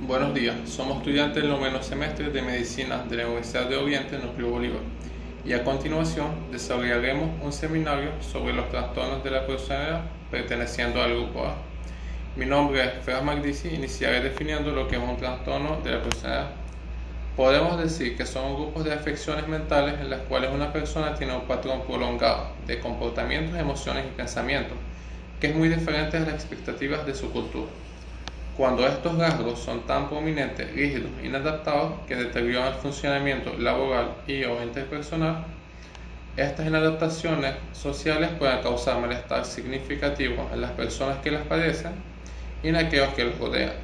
Buenos días, somos estudiantes del noveno semestre de Medicina de la Universidad de Oriente, Núcleo Bolívar, y a continuación desarrollaremos un seminario sobre los trastornos de la personalidad perteneciendo al grupo A. Mi nombre es Ferraz Magdici, iniciaré definiendo lo que es un trastorno de la personalidad. Podemos decir que son grupos de afecciones mentales en las cuales una persona tiene un patrón prolongado de comportamientos, emociones y pensamientos, que es muy diferente a las expectativas de su cultura. Cuando estos rasgos son tan prominentes, rígidos e inadaptados que deterioran el funcionamiento laboral y/o interpersonal, estas inadaptaciones sociales pueden causar malestar significativo en las personas que las padecen y en aquellos que los rodean.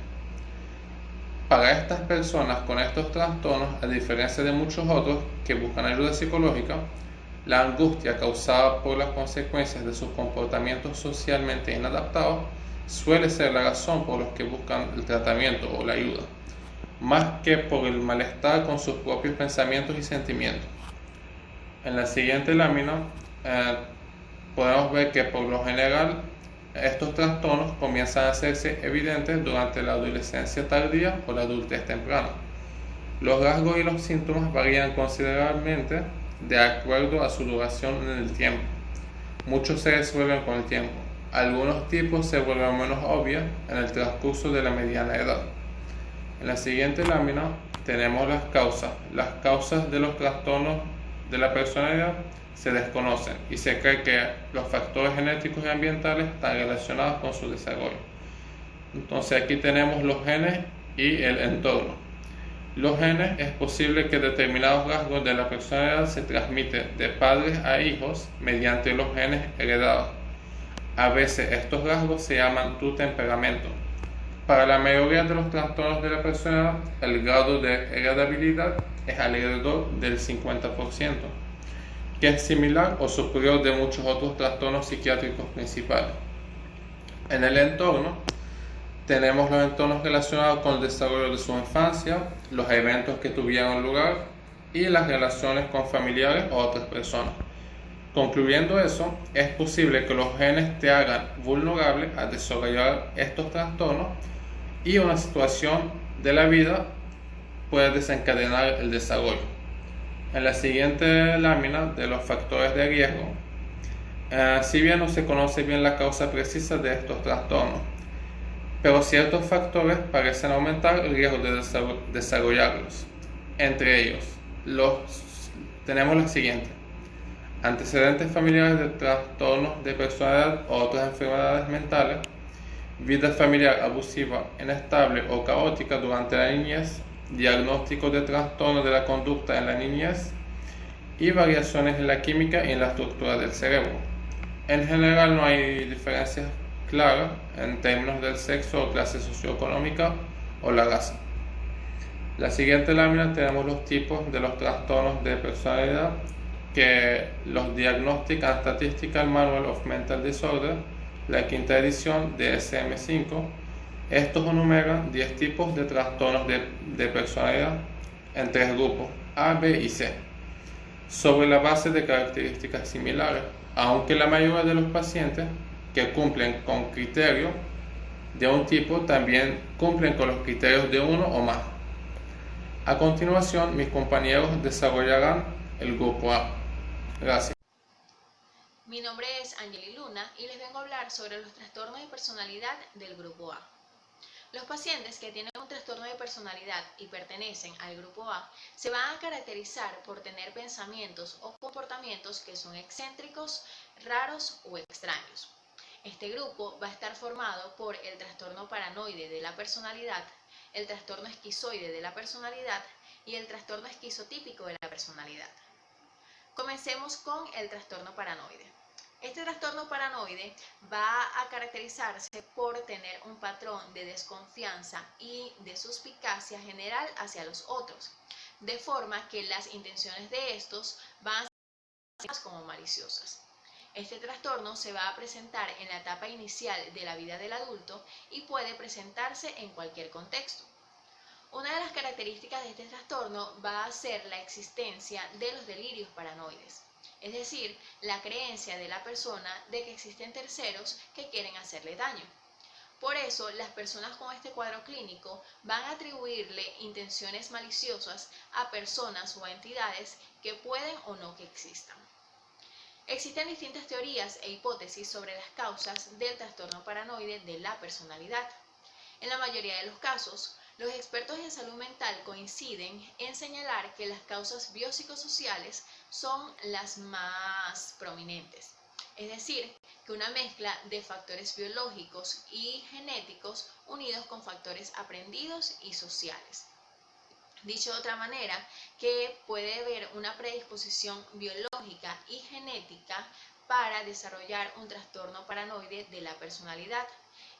Para estas personas con estos trastornos, a diferencia de muchos otros que buscan ayuda psicológica, la angustia causada por las consecuencias de sus comportamientos socialmente inadaptados suele ser la razón por la que buscan el tratamiento o la ayuda, más que por el malestar con sus propios pensamientos y sentimientos. En la siguiente lámina podemos ver que por lo general estos trastornos comienzan a hacerse evidentes durante la adolescencia tardía o la adultez temprana. Los rasgos y los síntomas varían considerablemente de acuerdo a su duración en el tiempo. Muchos se resuelven con el tiempo. Algunos tipos se vuelven menos obvios en el transcurso de la mediana edad. En la siguiente lámina tenemos las causas. Las causas de los trastornos de la personalidad se desconocen y se cree que los factores genéticos y ambientales están relacionados con su desarrollo. Entonces aquí tenemos los genes y el entorno. Los genes, es posible que determinados rasgos de la personalidad se transmiten de padres a hijos mediante los genes heredados. A veces estos rasgos se llaman tu temperamento. Para la mayoría de los trastornos de la personalidad, el grado de heredabilidad es alrededor del 50%, que es similar o superior de muchos otros trastornos psiquiátricos principales. En el entorno, tenemos los entornos relacionados con el desarrollo de su infancia, los eventos que tuvieron lugar y las relaciones con familiares o otras personas. Concluyendo eso, es posible que los genes te hagan vulnerable a desarrollar estos trastornos y una situación de la vida puede desencadenar el desarrollo. En la siguiente lámina de los factores de riesgo, si bien no se conoce bien la causa precisa de estos trastornos, pero ciertos factores parecen aumentar el riesgo de desarrollarlos. Entre ellos, tenemos los siguientes: antecedentes familiares de trastornos de personalidad o otras enfermedades mentales, vida familiar abusiva, inestable o caótica durante la niñez, diagnóstico de trastornos de la conducta en la niñez y variaciones en la química y en la estructura del cerebro. En general no hay diferencias claras en términos del sexo o clase socioeconómica o la raza. La siguiente lámina tenemos los tipos de los trastornos de personalidad que los Diagnostic and Statistical Manual of Mental Disorder, la quinta edición de DSM-5. Estos enumeran 10 tipos de trastornos de personalidad en 3 grupos, A, B y C, sobre la base de características similares, aunque la mayoría de los pacientes que cumplen con criterios de un tipo también cumplen con los criterios de uno o más. A continuación, mis compañeros desarrollarán el grupo A. Gracias. Mi nombre es Angeli Luna y les vengo a hablar sobre los trastornos de personalidad del grupo A. Los pacientes que tienen un trastorno de personalidad y pertenecen al grupo A se van a caracterizar por tener pensamientos o comportamientos que son excéntricos, raros o extraños. Este grupo va a estar formado por el trastorno paranoide de la personalidad, el trastorno esquizoide de la personalidad y el trastorno esquizotípico de la personalidad. Comencemos con el trastorno paranoide. Este trastorno paranoide va a caracterizarse por tener un patrón de desconfianza y de suspicacia general hacia los otros, de forma que las intenciones de estos van a ser como maliciosas. Este trastorno se va a presentar en la etapa inicial de la vida del adulto y puede presentarse en cualquier contexto. Una de las características de este trastorno va a ser la existencia de los delirios paranoides, es decir, la creencia de la persona de que existen terceros que quieren hacerle daño. Por eso, las personas con este cuadro clínico van a atribuirle intenciones maliciosas a personas o a entidades que pueden o no que existan. Existen distintas teorías e hipótesis sobre las causas del trastorno paranoide de la personalidad. En la mayoría de los casos, los expertos en salud mental coinciden en señalar que las causas biopsicosociales son las más prominentes, es decir, que una mezcla de factores biológicos y genéticos unidos con factores aprendidos y sociales. Dicho de otra manera, que puede haber una predisposición biológica y genética para desarrollar un trastorno paranoide de la personalidad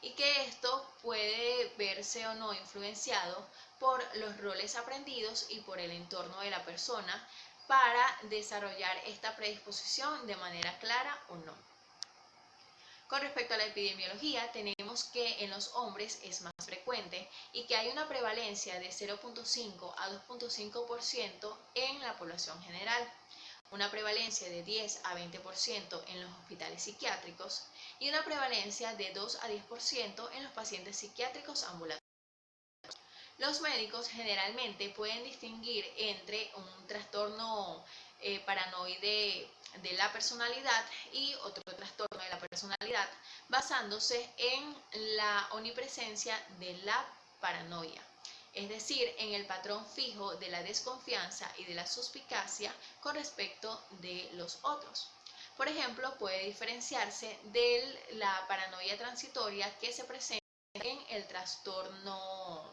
y que esto puede verse o no influenciado por los roles aprendidos y por el entorno de la persona para desarrollar esta predisposición de manera clara o no. Con respecto a la epidemiología, tenemos que en los hombres es más frecuente y que hay una prevalencia de 0.5 a 2.5% en la población general, una prevalencia de 10 a 20% en los hospitales psiquiátricos y una prevalencia de 2 a 10% en los pacientes psiquiátricos ambulatorios. Los médicos generalmente pueden distinguir entre un trastorno paranoide de la personalidad y otro trastorno de la personalidad basándose en la omnipresencia de la paranoia, es decir, en el patrón fijo de la desconfianza y de la suspicacia con respecto de los otros. Por ejemplo, puede diferenciarse de la paranoia transitoria que se presenta en el trastorno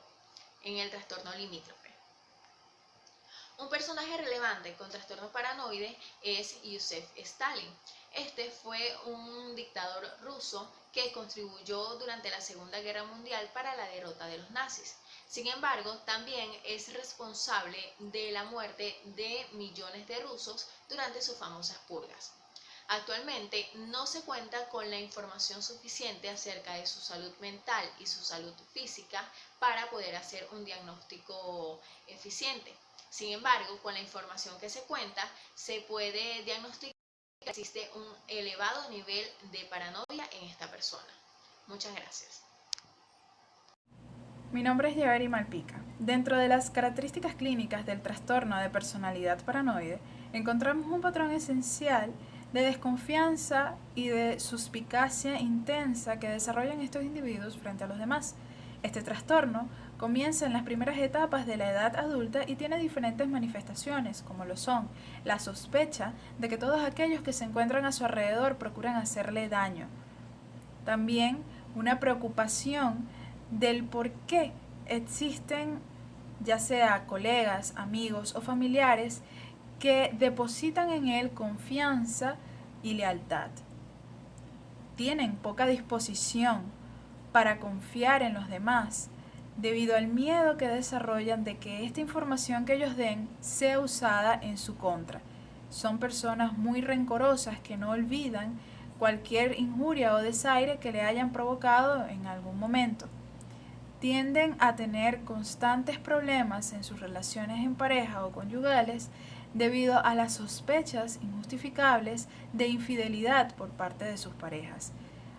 limítrofe. Un personaje relevante con trastorno paranoide es Joseph Stalin. Este fue un dictador ruso que contribuyó durante la Segunda Guerra Mundial para la derrota de los nazis. Sin embargo, también es responsable de la muerte de millones de rusos durante sus famosas purgas. Actualmente no se cuenta con la información suficiente acerca de su salud mental y su salud física para poder hacer un diagnóstico eficiente. Sin embargo, con la información que se cuenta, se puede diagnosticar que existe un elevado nivel de paranoia en esta persona. Muchas gracias. Mi nombre es Yeveri Malpica. Dentro de las características clínicas del trastorno de personalidad paranoide, encontramos un patrón esencial de desconfianza y de suspicacia intensa que desarrollan estos individuos frente a los demás. Este trastorno comienza en las primeras etapas de la edad adulta y tiene diferentes manifestaciones, como lo son la sospecha de que todos aquellos que se encuentran a su alrededor procuran hacerle daño. También una preocupación del por qué existen, ya sea colegas, amigos o familiares, que depositan en él confianza y lealtad. Tienen poca disposición para confiar en los demás debido al miedo que desarrollan de que esta información que ellos den sea usada en su contra. Son personas muy rencorosas que no olvidan cualquier injuria o desaire que le hayan provocado en algún momento. Tienden a tener constantes problemas en sus relaciones en pareja o conyugales debido a las sospechas injustificables de infidelidad por parte de sus parejas.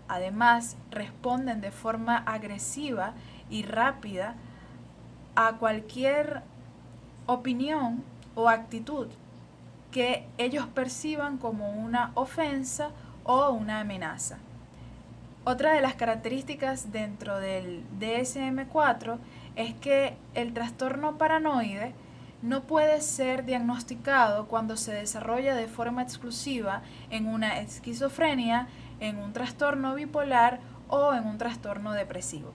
Además, responden de forma agresiva y rápida a cualquier opinión o actitud que ellos perciban como una ofensa o una amenaza. Otra de las características dentro del DSM-4 es que el trastorno paranoide no puede ser diagnosticado cuando se desarrolla de forma exclusiva en una esquizofrenia, en un trastorno bipolar o en un trastorno depresivo.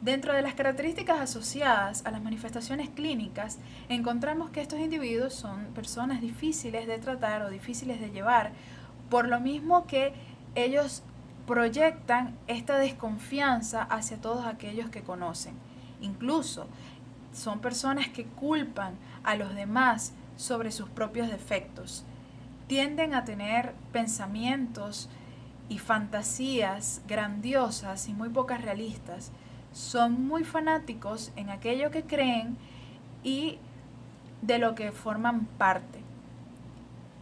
Dentro de las características asociadas a las manifestaciones clínicas, encontramos que estos individuos son personas difíciles de tratar o difíciles de llevar, por lo mismo que ellos proyectan esta desconfianza hacia todos aquellos que conocen. Incluso son personas que culpan a los demás sobre sus propios defectos. Tienden a tener pensamientos y fantasías grandiosas y muy pocas realistas. Son muy fanáticos en aquello que creen y de lo que forman parte.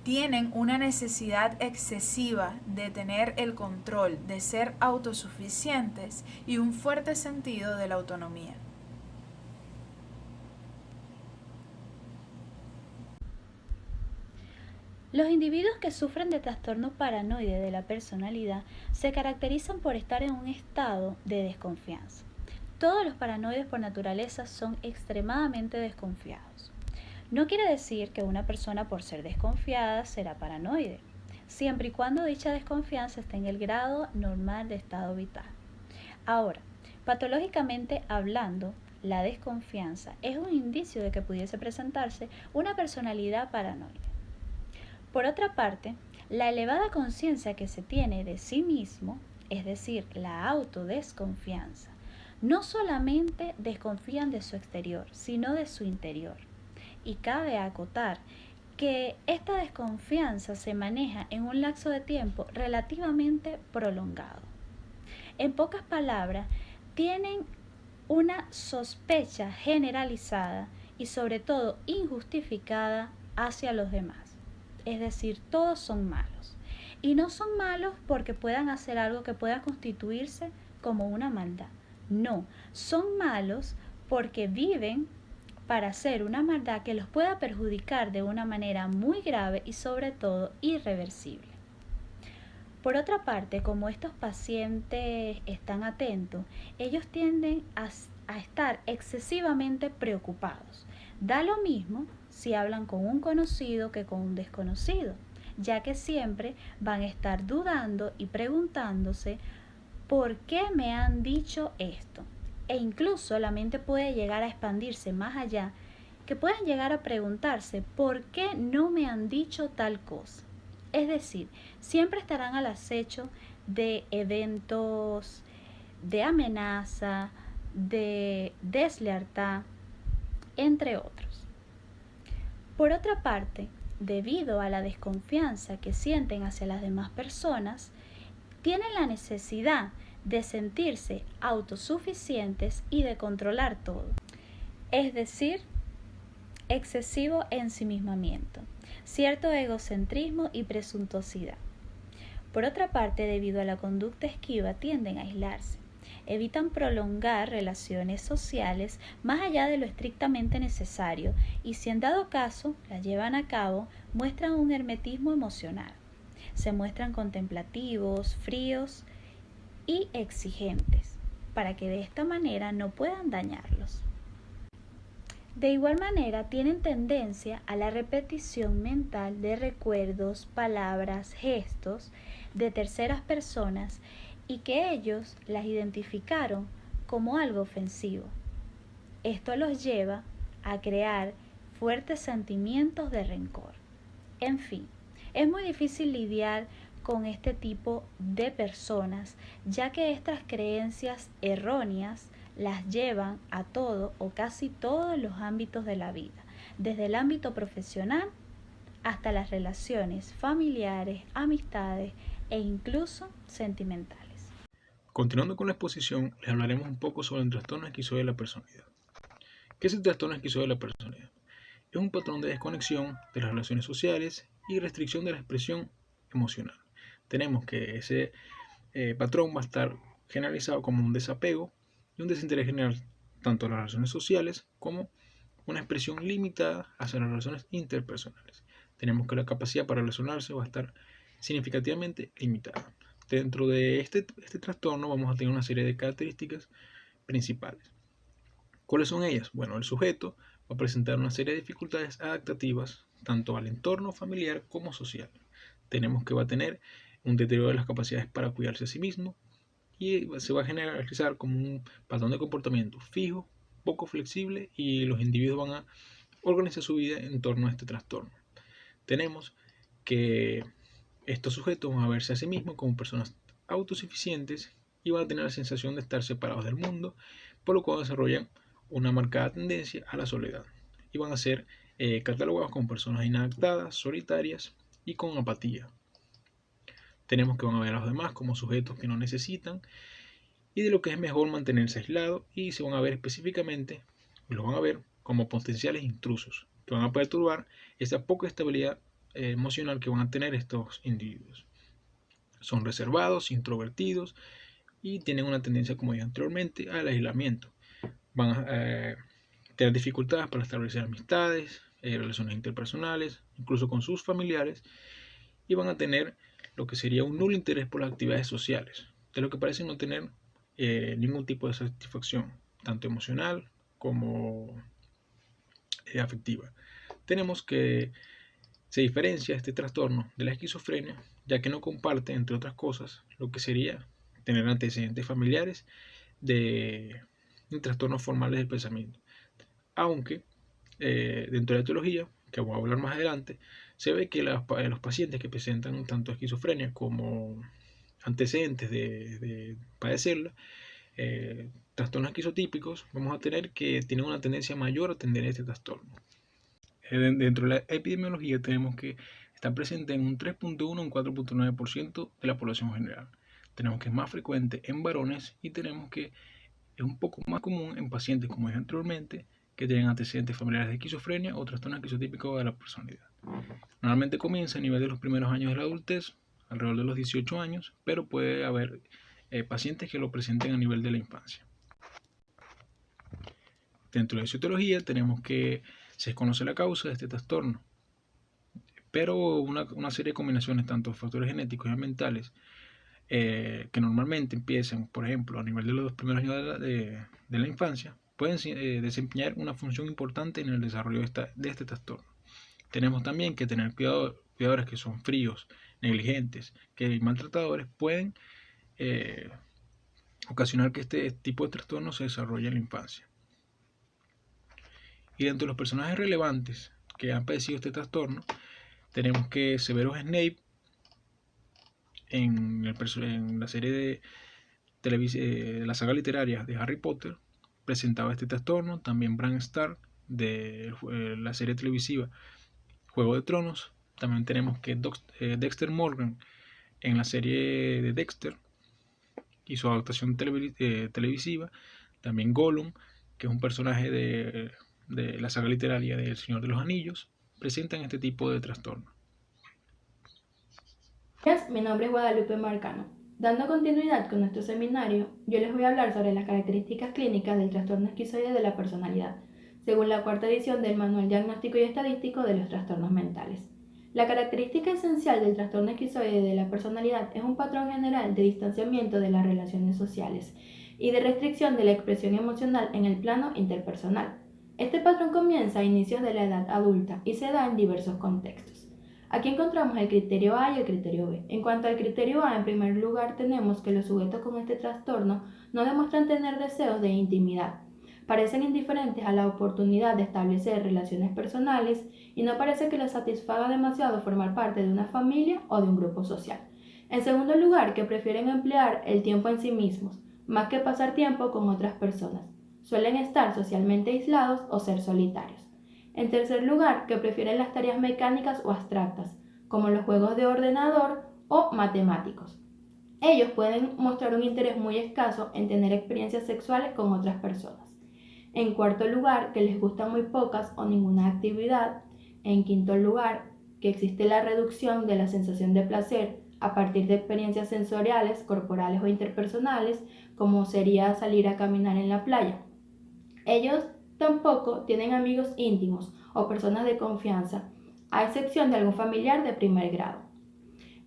tienen una necesidad excesiva de tener el control, de ser autosuficientes y un fuerte sentido de la autonomía. Los individuos que sufren de trastorno paranoide de la personalidad se caracterizan por estar en un estado de desconfianza. Todos los paranoides por naturaleza son extremadamente desconfiados. No quiere decir que una persona por ser desconfiada será paranoide, siempre y cuando dicha desconfianza esté en el grado normal de estado vital. Ahora, patológicamente hablando, la desconfianza es un indicio de que pudiese presentarse una personalidad paranoide. Por otra parte, la elevada conciencia que se tiene de sí mismo, es decir, la autodesconfianza, no solamente desconfían de su exterior, sino de su interior. Y cabe acotar que esta desconfianza se maneja en un lapso de tiempo relativamente prolongado. En pocas palabras, tienen una sospecha generalizada y sobre todo injustificada hacia los demás. Es decir, todos son malos. Y no son malos porque puedan hacer algo que pueda constituirse como una maldad. No, son malos porque viven para hacer una maldad que los pueda perjudicar de una manera muy grave y sobre todo irreversible. Por otra parte, como estos pacientes están atentos, ellos tienden a estar excesivamente preocupados. Da lo mismo si hablan con un conocido que con un desconocido, ya que siempre van a estar dudando y preguntándose ¿por qué me han dicho esto? E incluso la mente puede llegar a expandirse más allá, que pueden llegar a preguntarse ¿por qué no me han dicho tal cosa? Es decir, siempre estarán al acecho de eventos de amenaza, de deslealtad, entre otros. Por otra parte, debido a la desconfianza que sienten hacia las demás personas, tienen la necesidad de sentirse autosuficientes y de controlar todo. Es decir, excesivo ensimismamiento, cierto egocentrismo y presuntuosidad. Por otra parte, debido a la conducta esquiva, tienden a aislarse. Evitan prolongar relaciones sociales más allá de lo estrictamente necesario y si en dado caso las llevan a cabo, muestran un hermetismo emocional. Se muestran contemplativos, fríos y exigentes, para que de esta manera no puedan dañarlos. De igual manera, tienen tendencia a la repetición mental de recuerdos, palabras, gestos de terceras personas y que ellos las identificaron como algo ofensivo. Esto los lleva a crear fuertes sentimientos de rencor. En fin, es muy difícil lidiar con este tipo de personas, ya que estas creencias erróneas las llevan a todo o casi todos los ámbitos de la vida, desde el ámbito profesional hasta las relaciones familiares, amistades e incluso sentimentales. Continuando con la exposición, les hablaremos un poco sobre el trastorno esquizoide de la personalidad. ¿Qué es el trastorno esquizoide de la personalidad? Es un patrón de desconexión de las relaciones sociales y restricción de la expresión emocional. Tenemos que ese patrón va a estar generalizado como un desapego y un desinterés general tanto en las relaciones sociales como una expresión limitada hacia las relaciones interpersonales. Tenemos que la capacidad para relacionarse va a estar significativamente limitada. Dentro de este trastorno vamos a tener una serie de características principales. ¿Cuáles son ellas? Bueno, el sujeto va a presentar una serie de dificultades adaptativas tanto al entorno familiar como social. Tenemos que va a tener un deterioro de las capacidades para cuidarse a sí mismo y se va a generalizar como un patrón de comportamiento fijo, poco flexible y los individuos van a organizar su vida en torno a este trastorno. Tenemos que estos sujetos van a verse a sí mismos como personas autosuficientes y van a tener la sensación de estar separados del mundo, por lo cual desarrollan una marcada tendencia a la soledad y van a ser catalogados como personas inadaptadas, solitarias y con apatía. Tenemos que van a ver a los demás como sujetos que no necesitan y de lo que es mejor mantenerse aislado y se van a ver específicamente, los van a ver como potenciales intrusos que van a perturbar esa poca estabilidad emocional que van a tener estos individuos. Son reservados, introvertidos y tienen una tendencia, como dije anteriormente, al aislamiento. Van a tener dificultades para establecer amistades, relaciones interpersonales, incluso con sus familiares, y van a tener lo que sería un nulo interés por las actividades sociales, de lo que parecen no tener ningún tipo de satisfacción, tanto emocional como afectiva. Tenemos que se diferencia este trastorno de la esquizofrenia, ya que no comparte, entre otras cosas, lo que sería tener antecedentes familiares de trastornos formales del pensamiento. Aunque dentro de la etiología, que vamos a hablar más adelante, se ve que los pacientes que presentan tanto esquizofrenia como antecedentes de padecerla, trastornos esquizotípicos, vamos a tener que tienen una tendencia mayor a tener este trastorno. Dentro de la epidemiología tenemos que está presente en un 3.1 o un 4.9% de la población general. Tenemos que es más frecuente en varones y tenemos que es un poco más común en pacientes, como dije anteriormente, que tienen antecedentes familiares de esquizofrenia o trastorno esquizotípico de la personalidad. Normalmente comienza a nivel de los primeros años de la adultez, alrededor de los 18 años, pero puede haber pacientes que lo presenten a nivel de la infancia. Dentro de la etiología tenemos que se desconoce la causa de este trastorno, pero una serie de combinaciones, tanto de factores genéticos y ambientales, que normalmente empiezan, por ejemplo, a nivel de los primeros años de la infancia, pueden desempeñar una función importante en el desarrollo de este trastorno. Tenemos también que tener cuidadores que son fríos, negligentes, que maltratadores pueden ocasionar que este tipo de trastorno se desarrolle en la infancia. Y dentro de los personajes relevantes que han padecido este trastorno, tenemos que Severus Snape, en la serie de la saga literaria de Harry Potter, presentaba este trastorno. También Bran Stark, de la serie televisiva Juego de Tronos. También tenemos que Dexter Morgan, en la serie de Dexter y su adaptación televisiva. También Gollum, que es un personaje de la saga literaria de El Señor de los Anillos, presentan este tipo de trastorno. Mi nombre es Guadalupe Marcano. Dando continuidad con nuestro seminario, yo les voy a hablar sobre las características clínicas del trastorno esquizoide de la personalidad, según la cuarta edición del Manual Diagnóstico y Estadístico de los Trastornos Mentales. La característica esencial del trastorno esquizoide de la personalidad es un patrón general de distanciamiento de las relaciones sociales y de restricción de la expresión emocional en el plano interpersonal. Este patrón comienza a inicios de la edad adulta y se da en diversos contextos. Aquí encontramos el criterio A y el criterio B. En cuanto al criterio A, en primer lugar tenemos que los sujetos con este trastorno no demuestran tener deseos de intimidad, parecen indiferentes a la oportunidad de establecer relaciones personales y no parece que les satisfaga demasiado formar parte de una familia o de un grupo social. En segundo lugar, que prefieren emplear el tiempo en sí mismos, más que pasar tiempo con otras personas. Suelen estar socialmente aislados o ser solitarios. En tercer lugar, que prefieren las tareas mecánicas o abstractas, como los juegos de ordenador o matemáticos. Ellos pueden mostrar un interés muy escaso en tener experiencias sexuales con otras personas. En cuarto lugar, que les gustan muy pocas o ninguna actividad. En quinto lugar, que existe la reducción de la sensación de placer a partir de experiencias sensoriales, corporales o interpersonales, como sería salir a caminar en la playa. Ellos tampoco tienen amigos íntimos o personas de confianza, a excepción de algún familiar de primer grado.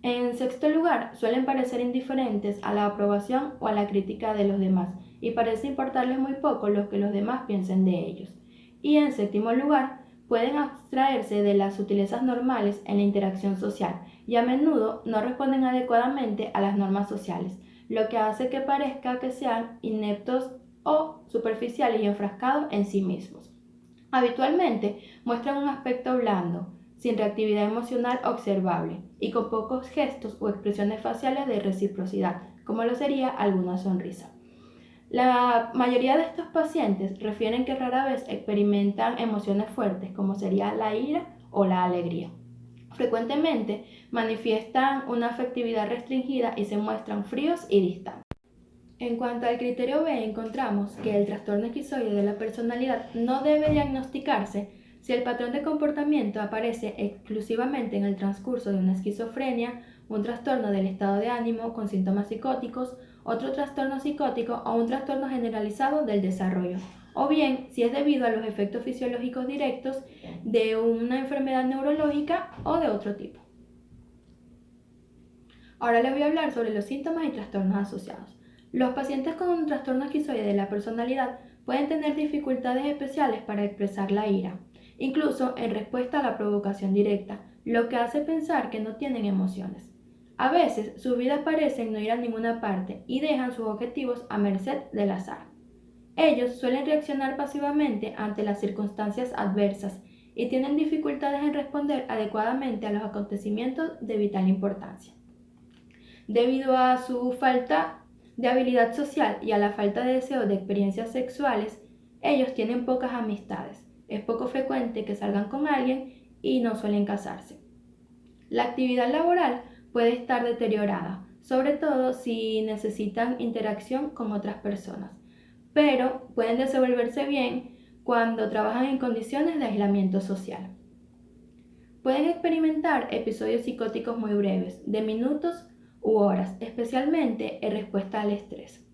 En sexto lugar, suelen parecer indiferentes a la aprobación o a la crítica de los demás y parece importarles muy poco lo que los demás piensen de ellos. Y en séptimo lugar, pueden abstraerse de las sutilezas normales en la interacción social y a menudo no responden adecuadamente a las normas sociales, lo que hace que parezca que sean ineptos o superficiales y enfrascados en sí mismos. Habitualmente muestran un aspecto blando, sin reactividad emocional observable y con pocos gestos o expresiones faciales de reciprocidad, como lo sería alguna sonrisa. La mayoría de estos pacientes refieren que rara vez experimentan emociones fuertes, como sería la ira o la alegría. Frecuentemente manifiestan una afectividad restringida y se muestran fríos y distantes. En cuanto al criterio B, encontramos que el trastorno esquizoide de la personalidad no debe diagnosticarse Si el patrón de comportamiento aparece exclusivamente en el transcurso de una esquizofrenia, un trastorno del estado de ánimo con síntomas psicóticos, otro trastorno psicótico o un trastorno generalizado del desarrollo, o bien si es debido a los efectos fisiológicos directos de una enfermedad neurológica o de otro tipo. Ahora les voy a hablar sobre los síntomas y trastornos asociados. Los pacientes con un trastorno esquizoide de la personalidad pueden tener dificultades especiales para expresar la ira, incluso en respuesta a la provocación directa, lo que hace pensar que no tienen emociones. A veces sus vidas parecen no ir a ninguna parte y dejan sus objetivos a merced del azar. Ellos suelen reaccionar pasivamente ante las circunstancias adversas y tienen dificultades en responder adecuadamente a los acontecimientos de vital importancia. Debido a su falta de habilidad social y a la falta de deseo de experiencias sexuales, ellos tienen pocas amistades. Es poco frecuente que salgan con alguien y no suelen casarse. La actividad laboral puede estar deteriorada, sobre todo si necesitan interacción con otras personas, pero pueden desenvolverse bien cuando trabajan en condiciones de aislamiento social. Pueden experimentar episodios psicóticos muy breves, de minutos u horas, especialmente en respuesta al estrés.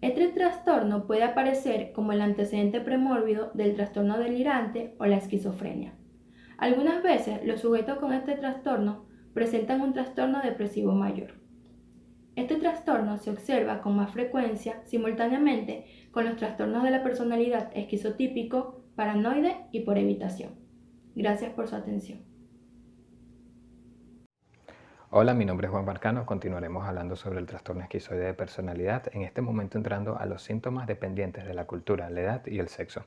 Este trastorno puede aparecer como el antecedente premórbido del trastorno delirante o la esquizofrenia. Algunas veces los sujetos con este trastorno presentan un trastorno depresivo mayor. Este trastorno se observa con más frecuencia simultáneamente con los trastornos de la personalidad esquizotípico, paranoide y por evitación. Gracias por su atención. Hola, mi nombre es Juan Marcano. Continuaremos hablando sobre el trastorno esquizoide de personalidad, en este momento entrando a los síntomas dependientes de la cultura, la edad y el sexo.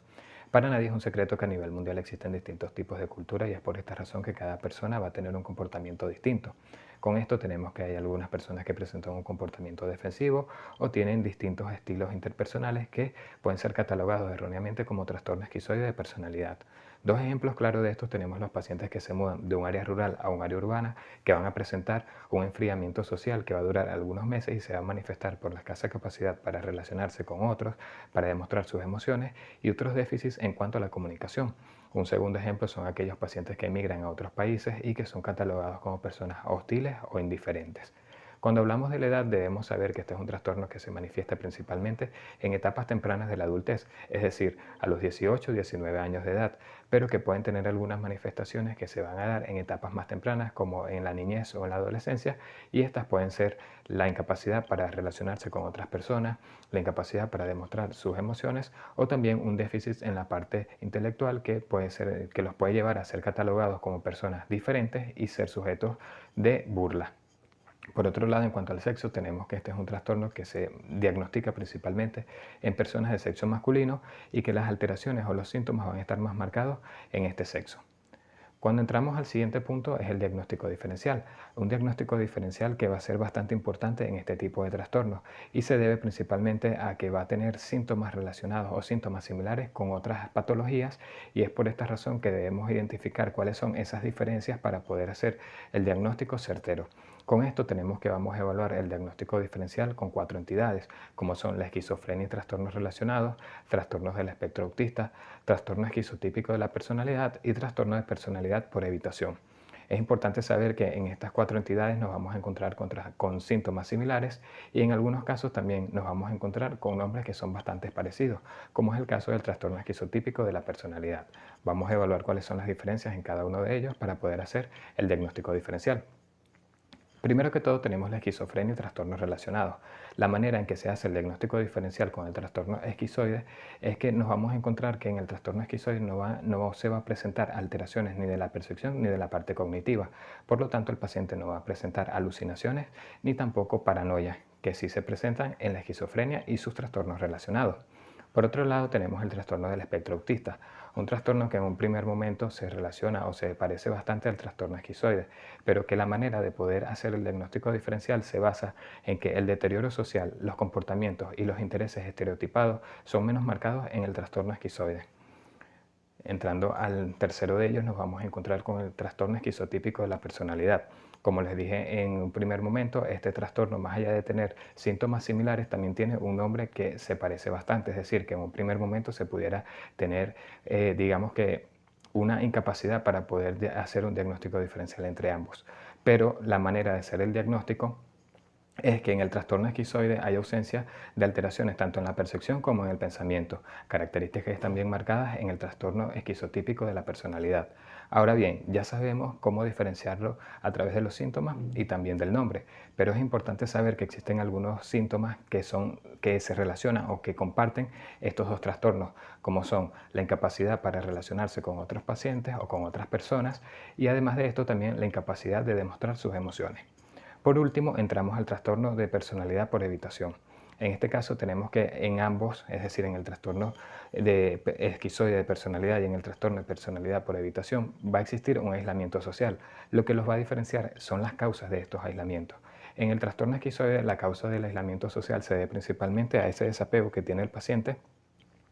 Para nadie es un secreto que a nivel mundial existen distintos tipos de cultura y es por esta razón que cada persona va a tener un comportamiento distinto. Con esto tenemos que hay algunas personas que presentan un comportamiento defensivo o tienen distintos estilos interpersonales que pueden ser catalogados erróneamente como trastorno esquizoide de personalidad. Dos ejemplos claros de estos tenemos los pacientes que se mudan de un área rural a un área urbana, que van a presentar un enfriamiento social que va a durar algunos meses y se va a manifestar por la escasa capacidad para relacionarse con otros, para demostrar sus emociones y otros déficits en cuanto a la comunicación. Un segundo ejemplo son aquellos pacientes que emigran a otros países y que son catalogados como personas hostiles o indiferentes. Cuando hablamos de la edad debemos saber que este es un trastorno que se manifiesta principalmente en etapas tempranas de la adultez, es decir, a los 18 o 19 años de edad, pero que pueden tener algunas manifestaciones que se van a dar en etapas más tempranas como en la niñez o en la adolescencia, y estas pueden ser la incapacidad para relacionarse con otras personas, la incapacidad para demostrar sus emociones o también un déficit en la parte intelectual que los puede llevar a ser catalogados como personas diferentes y ser sujetos de burla. Por otro lado, en cuanto al sexo, tenemos que este es un trastorno que se diagnostica principalmente en personas de sexo masculino y que las alteraciones o los síntomas van a estar más marcados en este sexo. Cuando entramos al siguiente punto es el diagnóstico diferencial, un diagnóstico diferencial que va a ser bastante importante en este tipo de trastornos y se debe principalmente a que va a tener síntomas relacionados o síntomas similares con otras patologías y es por esta razón que debemos identificar cuáles son esas diferencias para poder hacer el diagnóstico certero. Con esto vamos a evaluar el diagnóstico diferencial con 4 entidades, como son la esquizofrenia y trastornos relacionados, trastornos del espectro autista, trastorno esquizotípico de la personalidad y trastorno de personalidad por evitación. Es importante saber que en estas 4 entidades nos vamos a encontrar con síntomas similares y en algunos casos también nos vamos a encontrar con nombres que son bastante parecidos, como es el caso del trastorno esquizotípico de la personalidad. Vamos a evaluar cuáles son las diferencias en cada uno de ellos para poder hacer el diagnóstico diferencial. Primero que todo tenemos la esquizofrenia y trastornos relacionados. La manera en que se hace el diagnóstico diferencial con el trastorno esquizoide es que nos vamos a encontrar que en el trastorno esquizoide no se va a presentar alteraciones ni de la percepción ni de la parte cognitiva. Por lo tanto, el paciente no va a presentar alucinaciones ni tampoco paranoia, que sí se presentan en la esquizofrenia y sus trastornos relacionados. Por otro lado, tenemos el trastorno del espectro autista, un trastorno que en un primer momento se relaciona o se parece bastante al trastorno esquizoide, pero que la manera de poder hacer el diagnóstico diferencial se basa en que el deterioro social, los comportamientos y los intereses estereotipados son menos marcados en el trastorno esquizoide. Entrando al tercero de ellos nos vamos a encontrar con el trastorno esquizotípico de la personalidad. Como les dije en un primer momento, este trastorno, más allá de tener síntomas similares, también tiene un nombre que se parece bastante, es decir, que en un primer momento se pudiera tener, digamos que una incapacidad para poder hacer un diagnóstico diferencial entre ambos. Pero la manera de hacer el diagnóstico es que en el trastorno esquizoide hay ausencia de alteraciones tanto en la percepción como en el pensamiento, características que están bien marcadas en el trastorno esquizotípico de la personalidad. Ahora bien, ya sabemos cómo diferenciarlo a través de los síntomas y también del nombre, pero es importante saber que existen algunos síntomas que se relacionan o que comparten estos dos trastornos, como son la incapacidad para relacionarse con otros pacientes o con otras personas, y además de esto también la incapacidad de demostrar sus emociones. Por último, entramos al trastorno de personalidad por evitación. En este caso tenemos que en ambos, es decir, en el trastorno de esquizoide de personalidad y en el trastorno de personalidad por evitación, va a existir un aislamiento social. Lo que los va a diferenciar son las causas de estos aislamientos. En el trastorno esquizoide, la causa del aislamiento social se debe principalmente a ese desapego que tiene el paciente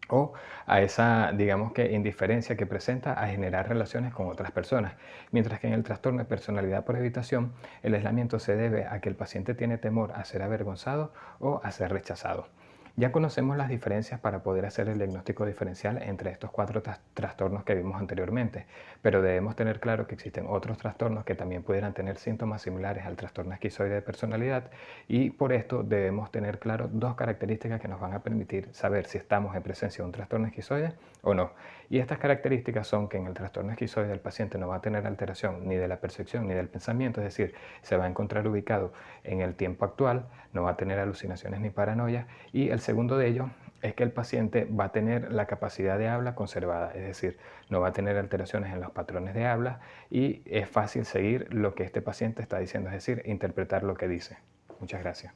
o a esa, digamos que, indiferencia que presenta a generar relaciones con otras personas. Mientras que en el trastorno de personalidad por evitación, el aislamiento se debe a que el paciente tiene temor a ser avergonzado o a ser rechazado. Ya conocemos las diferencias para poder hacer el diagnóstico diferencial entre estos cuatro trastornos que vimos anteriormente, pero debemos tener claro que existen otros trastornos que también pudieran tener síntomas similares al trastorno esquizoide de personalidad, y por esto debemos tener claro dos características que nos van a permitir saber si estamos en presencia de un trastorno esquizoide o no. Y estas características son que en el trastorno esquizoide el paciente no va a tener alteración ni de la percepción ni del pensamiento, es decir, se va a encontrar ubicado en el tiempo actual, no va a tener alucinaciones ni paranoia, y el segundo de ellos es que el paciente va a tener la capacidad de habla conservada, es decir, no va a tener alteraciones en los patrones de habla y es fácil seguir lo que este paciente está diciendo, es decir, interpretar lo que dice. Muchas gracias.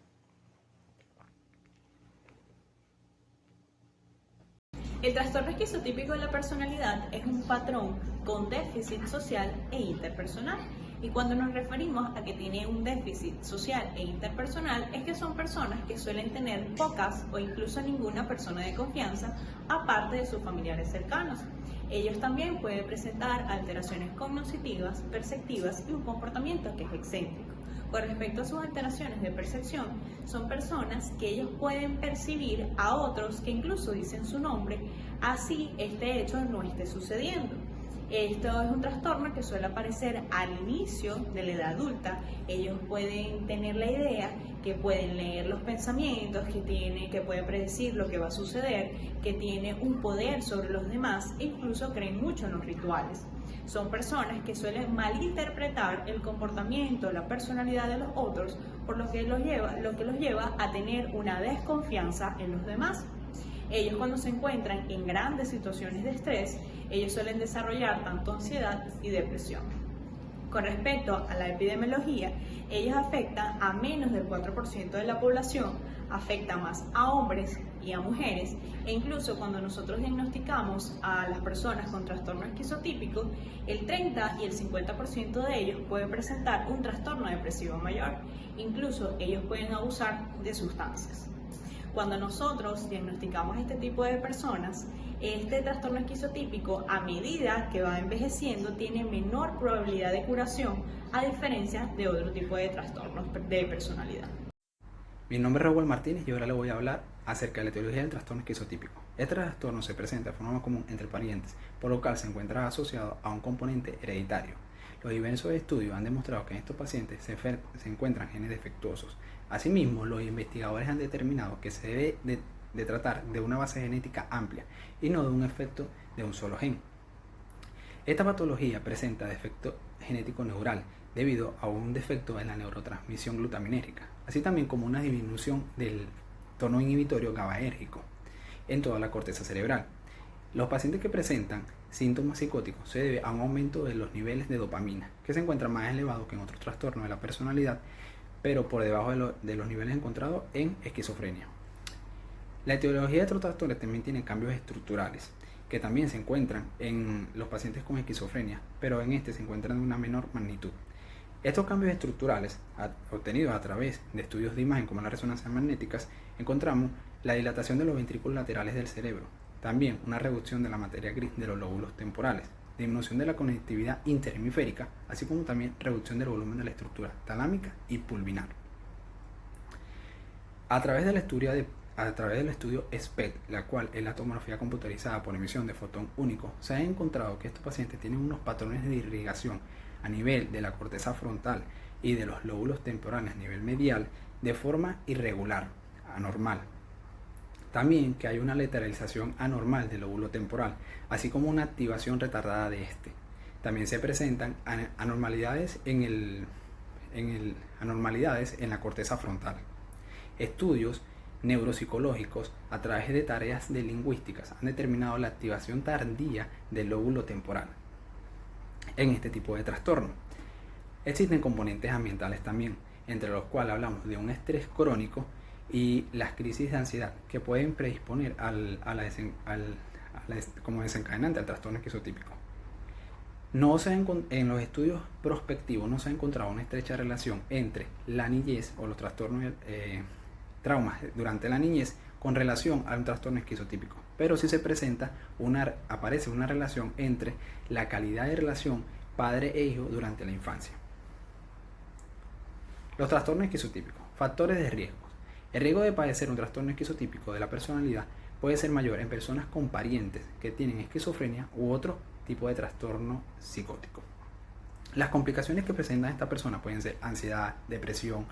El trastorno esquizotípico de la personalidad es un patrón con déficit social e interpersonal. Y cuando nos referimos a que tiene un déficit social e interpersonal, es que son personas que suelen tener pocas o incluso ninguna persona de confianza, aparte de sus familiares cercanos. Ellos también pueden presentar alteraciones cognitivas, perceptivas y un comportamiento que es excéntrico. Con respecto a sus alteraciones de percepción, son personas que ellos pueden percibir a otros que incluso dicen su nombre, así este hecho no esté sucediendo. Esto es un trastorno que suele aparecer al inicio de la edad adulta. Ellos pueden tener la idea que pueden leer los pensamientos, que pueden predecir lo que va a suceder, que tiene un poder sobre los demás e incluso creen mucho en los rituales. Son personas que suelen malinterpretar el comportamiento, la personalidad de los otros, por lo que los lleva a tener una desconfianza en los demás. Ellos, cuando se encuentran en grandes situaciones de estrés, ellos suelen desarrollar tanto ansiedad y depresión. Con respecto a la epidemiología, ellos afectan a menos del 4% de la población, afecta más a hombres y a mujeres, e incluso cuando nosotros diagnosticamos a las personas con trastorno esquizotípico, el 30 y el 50% de ellos pueden presentar un trastorno depresivo mayor. Incluso ellos pueden abusar de sustancias. Cuando nosotros diagnosticamos este tipo de personas, este trastorno esquizotípico, a medida que va envejeciendo, tiene menor probabilidad de curación, a diferencia de otro tipo de trastornos de personalidad. Mi nombre es Raúl Martínez y ahora le voy a hablar acerca de la etiología del trastorno esquizotípico. Este trastorno se presenta de forma común entre parientes, por lo cual se encuentra asociado a un componente hereditario. Los diversos estudios han demostrado que en estos pacientes se encuentran genes defectuosos. Asimismo, los investigadores han determinado que se debe de tratar de una base genética amplia y no de un efecto de un solo gen. Esta patología presenta defecto genético neural debido a un defecto en la neurotransmisión glutaminérgica, así también como una disminución del tono inhibitorio GABAérgico en toda la corteza cerebral. Los pacientes que presentan síntomas psicóticos se debe a un aumento de los niveles de dopamina, que se encuentra más elevado que en otros trastornos de la personalidad, pero por debajo de los niveles encontrados en esquizofrenia. La etiología de estos trastornos también tiene cambios estructurales, que también se encuentran en los pacientes con esquizofrenia, pero en este se encuentran de una menor magnitud. Estos cambios estructurales, obtenidos a través de estudios de imagen como las resonancias magnéticas, encontramos la dilatación de los ventrículos laterales del cerebro, también una reducción de la materia gris de los lóbulos temporales, disminución de la conectividad interhemisférica, así como también reducción del volumen de la estructura talámica y pulvinar. A través del estudio a través del estudio SPECT, la cual es la tomografía computarizada por emisión de fotón único, se ha encontrado que estos pacientes tienen unos patrones de irrigación a nivel de la corteza frontal y de los lóbulos temporales a nivel medial de forma irregular, anormal. También que hay una lateralización anormal del lóbulo temporal, así como una activación retardada de este. También se presentan anormalidades en la corteza frontal. Estudios neuropsicológicos a través de tareas de lingüísticas han determinado la activación tardía del lóbulo temporal en este tipo de trastorno. Existen componentes ambientales también, entre los cuales hablamos de un estrés crónico y las crisis de ansiedad que pueden predisponer como desencadenante al trastorno esquizotípico. En los estudios prospectivos no se ha encontrado una estrecha relación entre la niñez o los trastornos traumas durante la niñez con relación a un trastorno esquizotípico, pero sí aparece una relación entre la calidad de relación padre e hijo durante la infancia. Los trastornos esquizotípicos, factores de riesgo. El riesgo de padecer un trastorno esquizotípico de la personalidad puede ser mayor en personas con parientes que tienen esquizofrenia u otro tipo de trastorno psicótico. Las complicaciones que presentan esta persona pueden ser ansiedad, depresión,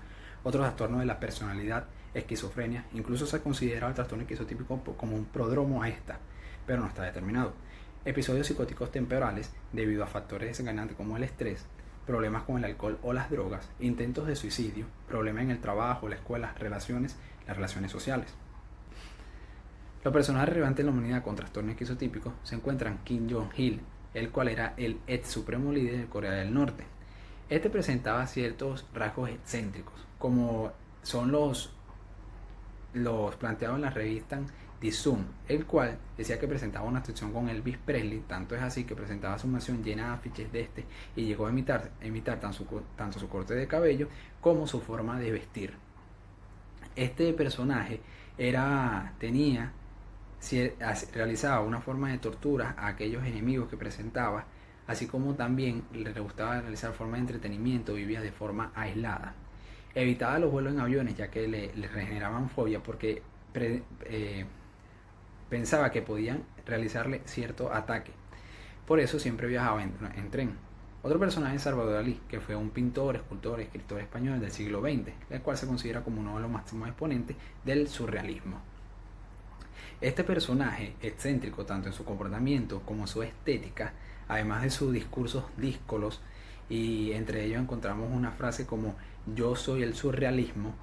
otros trastornos de la personalidad, esquizofrenia. Incluso se considera el trastorno esquizotípico como un prodromo a esta, pero no está determinado. Episodios psicóticos temporales debido a factores desencadenantes como el estrés, problemas con el alcohol o las drogas, intentos de suicidio, problemas en el trabajo, la escuela, las relaciones sociales. Los personajes relevantes en la humanidad con trastorno esquizotípico se encuentran Kim Jong-il, el cual era el ex supremo líder de Corea del Norte. Este presentaba ciertos rasgos excéntricos, como son los planteados en la revista The Sun, el cual decía que presentaba una obsesión con Elvis Presley, tanto es así que presentaba su mansión llena de afiches de este y llegó a imitar tanto su corte de cabello como su forma de vestir. Este personaje realizaba una forma de tortura a aquellos enemigos que presentaba, así como también le gustaba realizar formas de entretenimiento, vivía de forma aislada. Evitaba los vuelos en aviones ya que le generaban fobia porque pensaba que podían realizarle cierto ataque. Por eso siempre viajaba en tren. Otro personaje es Salvador Dalí, que fue un pintor, escultor, escritor español del siglo XX, el cual se considera como uno de los máximos exponentes del surrealismo. Este personaje, excéntrico tanto en su comportamiento como su estética, además de sus discursos díscolos, y entre ellos encontramos una frase como "yo soy el surrealismo",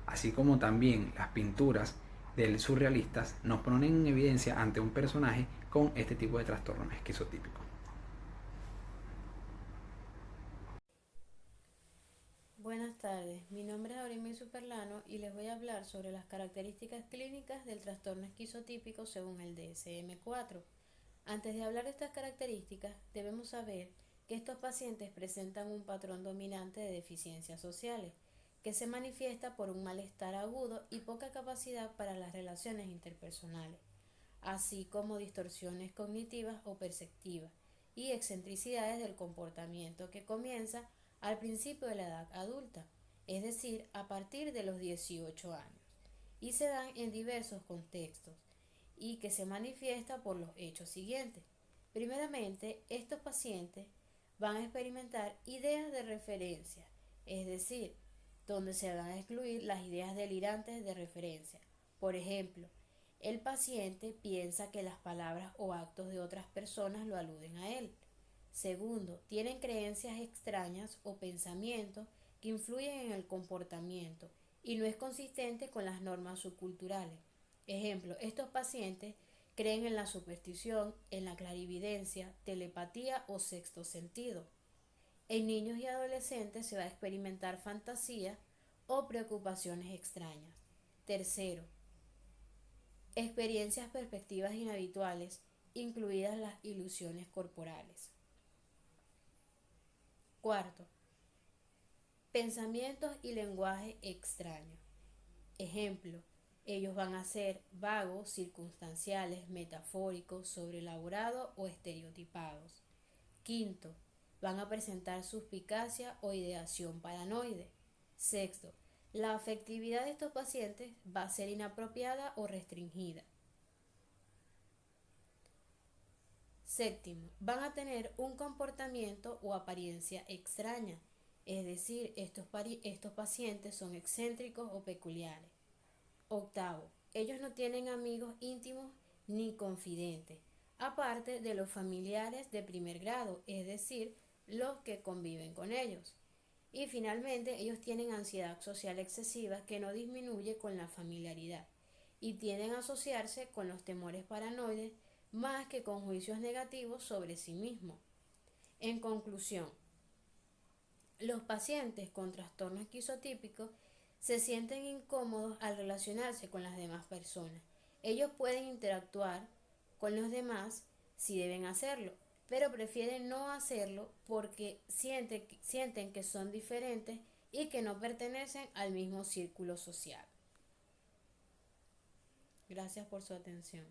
así como también las pinturas del surrealistas nos ponen en evidencia ante un personaje con este tipo de trastorno esquizotípico. Buenas tardes, mi nombre es Aurimil Superlano y les voy a hablar sobre las características clínicas del trastorno esquizotípico según el DSM-4. Antes de hablar de estas características, debemos saber que estos pacientes presentan un patrón dominante de deficiencias sociales, que se manifiesta por un malestar agudo y poca capacidad para las relaciones interpersonales, así como distorsiones cognitivas o perceptivas y excentricidades del comportamiento que comienza al principio de la edad adulta, es decir, a partir de los 18 años, y se dan en diversos contextos, y que se manifiesta por los hechos siguientes. Primeramente, estos pacientes van a experimentar ideas de referencia, es decir, donde se van a excluir las ideas delirantes de referencia. Por ejemplo, el paciente piensa que las palabras o actos de otras personas lo aluden a él. Segundo, tienen creencias extrañas o pensamientos que influyen en el comportamiento y no es consistente con las normas subculturales. Ejemplo, estos pacientes creen en la superstición, en la clarividencia, telepatía o sexto sentido. En niños y adolescentes se va a experimentar fantasías o preocupaciones extrañas. Tercero, experiencias perspectivas inhabituales, incluidas las ilusiones corporales. Cuarto, pensamientos y lenguaje extraño. Ejemplo, ellos van a ser vagos, circunstanciales, metafóricos, sobreelaborados o estereotipados. Quinto, van a presentar suspicacia o ideación paranoide. Sexto, La afectividad de estos pacientes va a ser inapropiada o restringida. Séptimo, van a tener un comportamiento o apariencia extraña, es decir, estos pacientes son excéntricos o peculiares. Octavo, ellos no tienen amigos íntimos ni confidentes, aparte de los familiares de primer grado, es decir, los que conviven con ellos. Y finalmente, ellos tienen ansiedad social excesiva que no disminuye con la familiaridad y tienden a asociarse con los temores paranoides más que con juicios negativos sobre sí mismos. En conclusión, los pacientes con trastorno esquizotípico se sienten incómodos al relacionarse con las demás personas. Ellos pueden interactuar con los demás si deben hacerlo, pero prefieren no hacerlo porque sienten que son diferentes y que no pertenecen al mismo círculo social. Gracias por su atención.